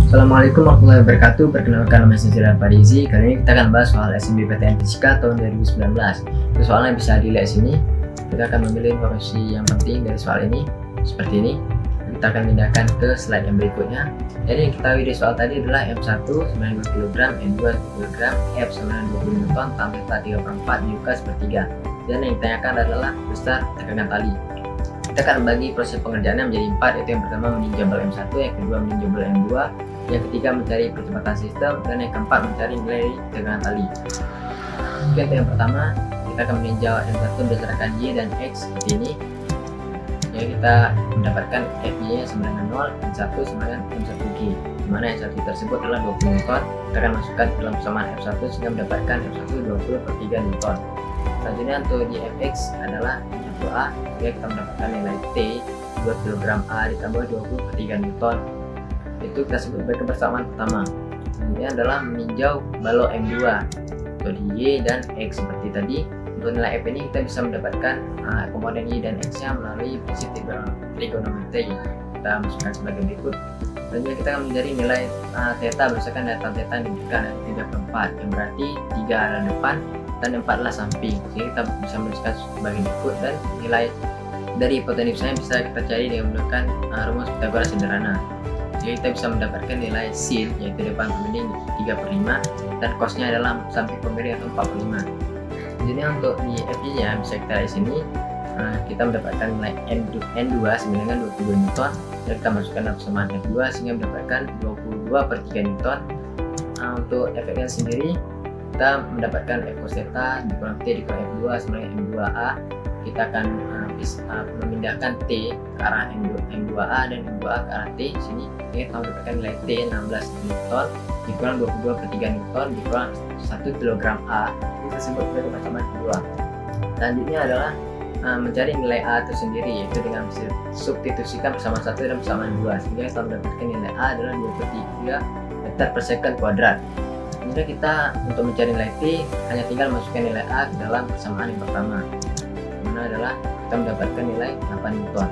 Assalamualaikum warahmatullahi wabarakatuh. Perkenalkan, nama saya Farizi. Kali ini kita akan bahas soal SNBPTN Fisika tahun 2019. Itu soalnya bisa dilihat sini. Kita akan memilih informasi yang penting dari soal ini seperti ini. Kita akan pindahkan ke slide yang berikutnya. Jadi yang kita tahu di soal tadi adalah M1 92 kg, M2 kg, F 920 N, tan theta 3/4, Newcas per 3. Dan yang ditanyakan adalah besar tekanan tali. Kita akan bagi proses pengerjaannya menjadi 4, yaitu yang pertama meninjau M1, yang kedua meninjau M2, yang ketiga mencari percepatan sistem, dan yang keempat mencari nilai tekanan tali. Oke, untuk yang pertama kita akan meninjau M1 berdasarkan Y dan X seperti ini. Jadi kita mendapatkan FY sama dengan 0, M1 sama dengan M1G, dimana M1 tersebut adalah 20 Newton. Kita akan masukkan ke dalam persamaan F1 sehingga mendapatkan F1 20 per 3 Newton. Selanjutnya untuk di Fx adalah A, sehingga kita mendapatkan nilai T 2 kg A ditambah 20 per 3 Newton. Itu kita sebut sebagai persamaan pertama. Ini adalah meninjau balok M2 untuk di Y dan X seperti tadi. Untuk nilai F ini kita bisa mendapatkan komponen Y dan X nya melalui prinsip trigonometri. Kita masukkan sebagai berikut. Selanjutnya kita akan mencari nilai theta berdasarkan dari tan theta yang diberikan dari 3/4, yang berarti 3 adalah depan dan 4 adalah samping. Jadi kita bisa menuliskan sebagai berikut, dan nilai dari hipotenusnya bisa kita cari dengan menggunakan rumus Pythagoras sederhana. Jadi kita bisa mendapatkan nilai sin, yaitu depan pemiring 3/5, dan cosnya adalah samping pemiring atau 4/5. Jadi untuk di FY nya bisa kita lihat di sini, kita mendapatkan nilai N2 sama dengan 22 Newton, dan kita masukkan dalam persamaan F2 sehingga mendapatkan 22 per 3 Newton. Untuk Fx nya sendiri kita mendapatkan F cos theta dikurang T dikurang F2 sama dengan M2A. Kita akan memindahkan T ke arah M2A dan M2A ke arah T di sini. Kita mendapatkan nilai T 16 Newton dikurang 22 per 3 Newton dikurang 1 kg A. Kita sebut sebagai persamaan kedua. Selanjutnya adalah mencari nilai A itu sendiri, yaitu dengan substitusikan persamaan 1 dan persamaan 2, sehingga kita mendapatkan nilai A adalah 2/3 meter per second kuadrat. Kemudian kita untuk mencari nilai T hanya tinggal masukkan nilai A ke dalam persamaan yang pertama, dimana adalah kita mendapatkan nilai 8 Newton.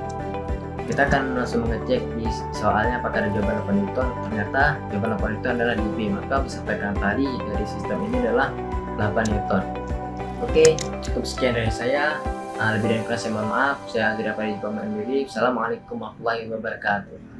Kita akan langsung mengecek di soalnya apakah ada jawaban 8 Newton. Ternyata jawaban 8 Newton adalah di B, maka besar tekanan tali dari sistem ini adalah 8 Newton. Oke, cukup sekian dari saya. Lebih dari kurang saya mohon maaf. Saya tidak pada di komen diri. Assalamualaikum warahmatullahi wabarakatuh.